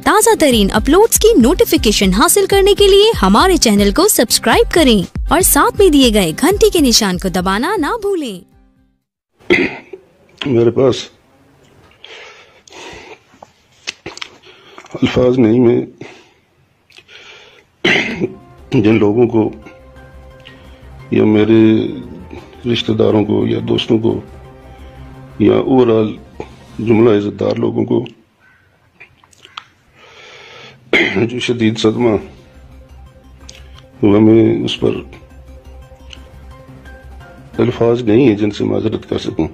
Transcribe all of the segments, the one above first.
تازہ ترین اپلوڈز کی نوٹیفیکیشن حاصل کرنے کے لیے ہمارے چینل کو سبسکرائب کریں اور ساتھ میں دیے گئے گھنٹی کے نشان کو دبانا نہ بھولیں۔ میرے پاس الفاظ نہیں، میں جن لوگوں کو یا میرے رشتہ داروں کو یا دوستوں کو یا اوورآل جملہ عزت دار لوگوں کو جو شدید صدمہ ہوا، میں اس پر الفاظ نہیں ہیں جن سے معذرت کر سکوں۔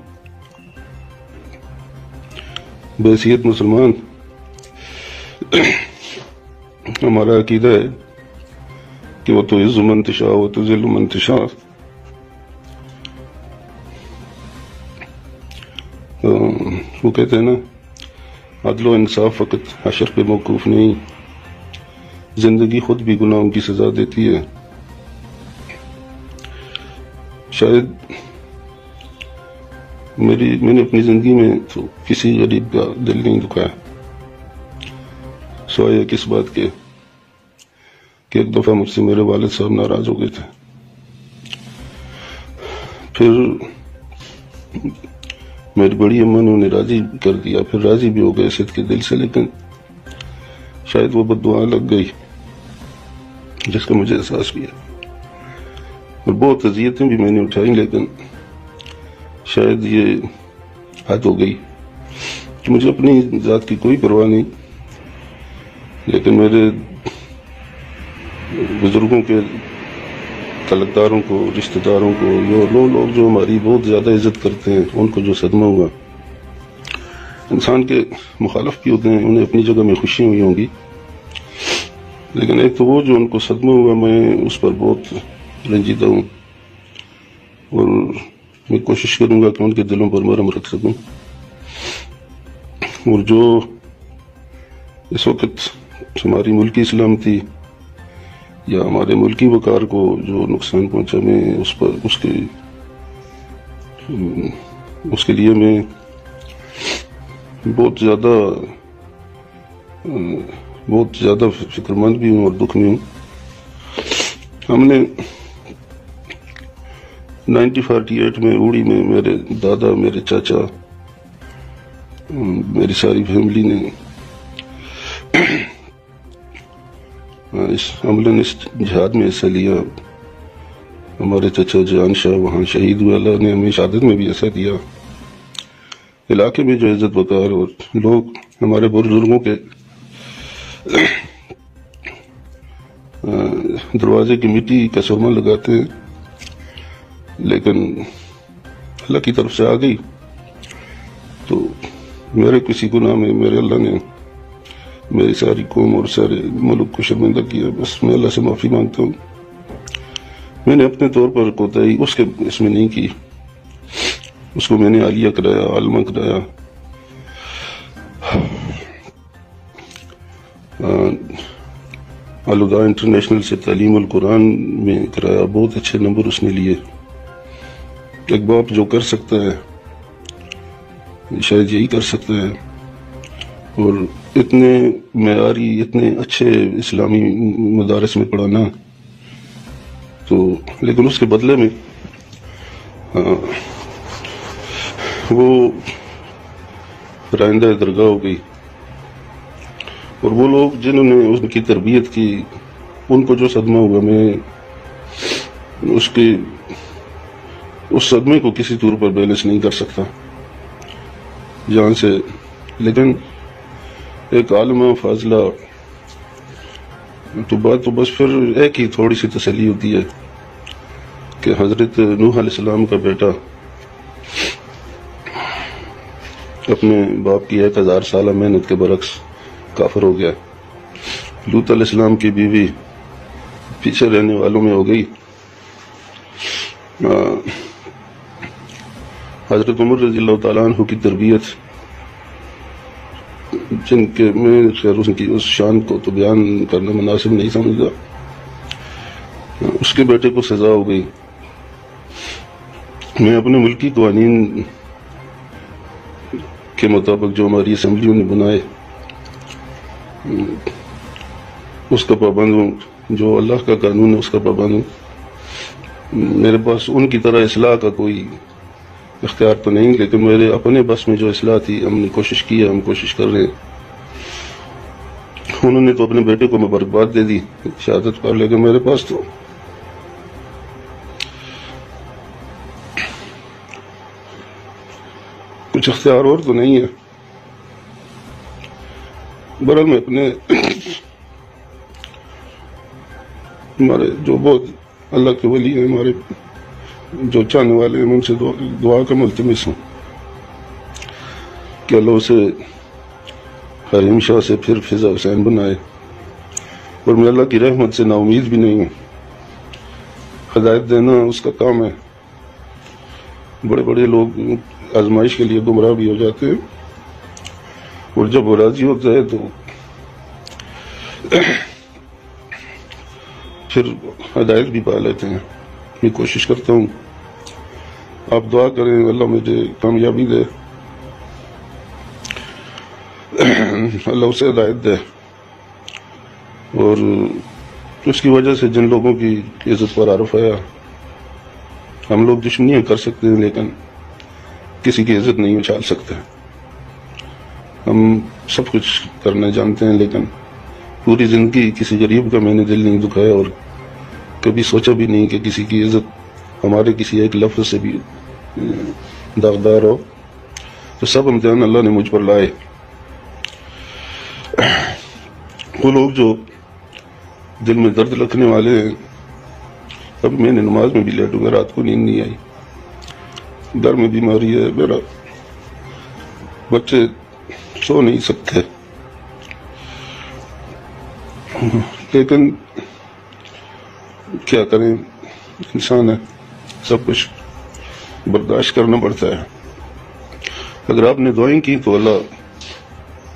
بحیثیت مسلمان ہمارا عقیدہ ہے کہ وہ تو عز من تشاء و تذل من تشاء، وہ کہتے ہیں نا، عدل و انصاف فقط حشر پہ موقوف نہیں، زندگی خود بھی گناہوں کی سزا دیتی ہے۔ شاید میں نے اپنی زندگی میں تو کسی غریب کا دل نہیں دکھایا، سوائے کس بات کے کہ ایک دفعہ مجھ سے میرے والد صاحب ناراض ہو گئے تھے، پھر میری بڑی اماں نے انہیں راضی کر دیا، پھر راضی بھی ہو گئے صدقے دل سے، لیکن شاید وہ بد دعا لگ گئی جس کا مجھے احساس بھی ہے، اور بہت اذیتیں بھی میں نے اٹھائیں، لیکن شاید یہ حد ہو گئی کہ مجھے اپنی ذات کی کوئی پرواہ نہیں، لیکن میرے بزرگوں کے تعلقداروں کو، رشتہ داروں کو، لوگ جو ہماری بہت زیادہ عزت کرتے ہیں، ان کو جو صدمہ ہوا۔ انسان کے مخالف بھی ہوتے ہیں، انہیں اپنی جگہ میں خوشی ہوئی ہوں گی، لیکن ایک تو وہ جو ان کو صدمہ ہوا، میں اس پر بہت رنجیدہ ہوں، اور میں کوشش کروں گا کہ ان کے دلوں پر مرہم رکھ سکوں۔ اور جو اس وقت ہماری ملکی سلامتی یا ہمارے ملکی وقار کو جو نقصان پہنچا، میں اس کے لیے میں بہت زیادہ فکر مند بھی ہوں اور دکھ میں ہوں۔ ہم نے 1948 میں اوڑی میں میرے دادا، میرے چاچا، میری ساری فیملی نے عملاً اس جہاد میں حصہ لیا۔ ہمارے چچا جان شاہ وہاں شہید ہوئے، اللہ نے ہمیں شہادت میں بھی حصہ دیا۔ علاقے میں جو عزت وقار اور لوگ ہمارے بزرگوں کے دروازے کی مٹی کا سرما لگاتے ہیں، لیکن اللہ کی طرف سے آ گئی تو میرے کسی گناہ میں میرے اللہ نے میری ساری قوم اور سارے ملک کو شرمندہ کیا، بس میں اللہ سے معافی مانگتا ہوں۔ میں نے اپنے طور پر کوتاہی اس میں نہیں کی، اس کو میں نے عالیہ کرایا، عالمہ کرایا۔ الہدیٰ انٹرنیشنل سے تعلیم القرآن میں کرایا، بہت اچھے نمبر اس نے لیے۔ ایک باپ جو کر سکتا ہے شاید یہی کر سکتا ہے، اور اتنے معیاری، اتنے اچھے اسلامی مدارس میں پڑھانا، تو لیکن اس کے بدلے میں وہ رائندہ درگاہ ہو گئی، اور وہ لوگ جنہوں نے اس کی تربیت کی، ان کو جو صدمہ ہوا، میں اس صدمے کو کسی طور پر بیلنس نہیں کر سکتا جہاں سے، لیکن ایک عالمہ فاضلہ تو بات تو بس پھر ایک ہی تھوڑی سی تسلی ہوتی ہے کہ حضرت نوح علیہ السلام کا بیٹا اپنے باپ کی 1000 سالہ محنت کے برعکس کافر ہو گیا، لوط علیہ السلام کی بیوی پیچھے رہنے والوں میں ہو گئی، حضرت عمر رضی اللہ تعالیٰ عنہ کی تربیت، جن کے میں خیر اس شان کو تو بیان کرنا مناسب نہیں سمجھتا، اس کے بیٹے کو سزا ہو گئی۔ میں اپنے ملکی قوانین کے مطابق جو ہماری اسمبلیوں نے بنائے، اس کا پابند ہوں، جو اللہ کا قانون ہے اس کا پابند ہوں۔ میرے پاس ان کی طرح اصلاح کا کوئی اختیار تو نہیں، لیکن میرے اپنے بس میں جو اصلاح تھی ہم نے کوشش کی ہے، ہم کوشش کر رہے ہیں۔ انہوں نے تو اپنے بیٹے کو مبارکباد دے دی شہادت پر، لیکن میرے پاس تو کچھ اختیار اور تو نہیں ہے۔ برحال میں اپنے ہمارے جو بہت اللہ کے ولی ہیں، ہمارے جو چاہنے والے ہیں، ان سے دعا کا ملتمس ہوں کہ اللہ اسے حریم شاہ سے پھر فضا حسین بنائے، اور میں اللہ کی رحمت سے نا امید بھی نہیں ہوں۔ ہدایت دینا اس کا کام ہے۔ بڑے بڑے لوگ آزمائش کے لیے گمراہ بھی ہو جاتے ہیں، اور جب وہ راضی ہوتا ہے تو پھر ہدایت بھی پا لیتے ہیں۔ میں کوشش کرتا ہوں، آپ دعا کریں اللہ مجھے کامیابی دے، اللہ اسے ہدایت دے، اور اس کی وجہ سے جن لوگوں کی عزت پر عارف آیا، ہم لوگ دشمنیاں کر سکتے ہیں لیکن کسی کی عزت نہیں اچھال سکتے۔ ہم سب کچھ کرنا جانتے ہیں، لیکن پوری زندگی کسی غریب کا میں نے دل نہیں دکھایا، اور کبھی سوچا بھی نہیں کہ کسی کی عزت ہمارے کسی ایک لفظ سے بھی داغدار ہو۔ تو سب امتحان اللہ نے مجھ پر لائے۔ وہ لوگ جو دل میں درد رکھنے والے ہیں، اب میں نے نماز میں بھی لیٹوں گا، رات کو نیند نہیں آئی، گھر میں بیماری ہے، میرا بچے سو نہیں سکتے، لیکن کیا کریں، انسان ہے، سب کچھ برداشت کرنا پڑتا ہے۔ اگر آپ نے دعائیں کی تو اللہ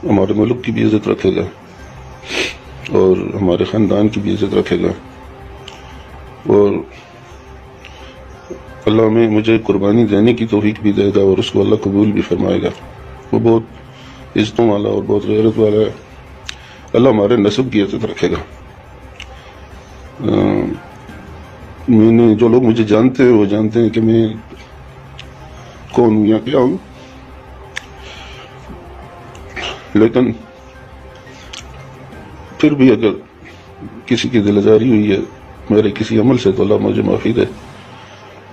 ہمارے ملک کی بھی عزت رکھے گا، اور ہمارے خاندان کی بھی عزت رکھے گا، اور اللہ میں مجھے قربانی دینے کی توفیق بھی دے گا، اور اس کو اللہ قبول بھی فرمائے گا۔ وہ بہت عزتوں والا اور بہت غیرت والا ہے۔ اللہ ہمارے نسب کی عزت رکھے گا۔ میں نے جو لوگ مجھے جانتے ہیں وہ جانتے ہیں کہ میں کون ہوں یا کیا ہوں، لیکن پھر بھی اگر کسی کی دل آزاری ہوئی ہے میرے کسی عمل سے تو اللہ مجھے معافی دے،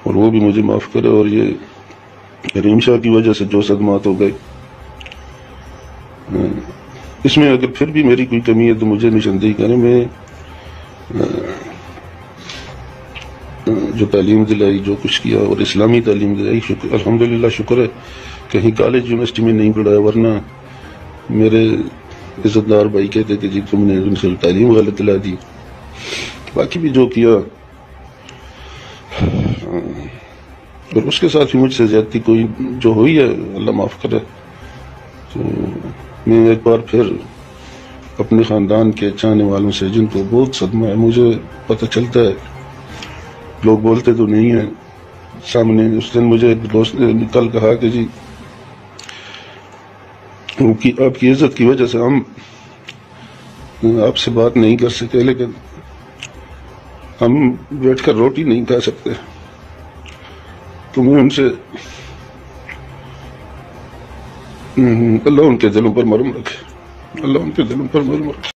اور وہ بھی مجھے معاف کرے، اور یہ حریم شاہ کی وجہ سے جو صدمات ہو گئے، اس میں اگر پھر بھی میری کوئی کمی ہے تو مجھے نشاندہی کریں۔ میں جو تعلیم دلائی، جو کچھ کیا، اور اسلامی تعلیم دلائی، الحمدللہ شکر ہے، کہیں کالج یونیورسٹی میں نہیں پڑھایا، ورنہ میرے عزت دار بھائی کہتے کہ جی تم نے ان سے تعلیم غلط دلا دی۔ باقی بھی جو کیا، اور اس کے ساتھ ہی مجھ سے زیادتی کوئی جو ہوئی ہے اللہ معاف کرے۔ تو میں ایک بار پھر اپنے خاندان کے چاہنے والوں سے، جن کو بہت صدمہ ہے، مجھے پتہ چلتا ہے، لوگ بولتے تو نہیں ہیں سامنے۔ اس دن مجھے ایک دوست نے کل کہا کہ جی آپ کی عزت کی وجہ سے ہم آپ سے بات نہیں کر سکے، لیکن ہم بیٹھ کر روٹی نہیں کھا سکتے۔ تو میں ان سے اللہ ان کے دلوں پر مرہم رکھے، اللہ ان کے دلوں پر مرہم رکھے۔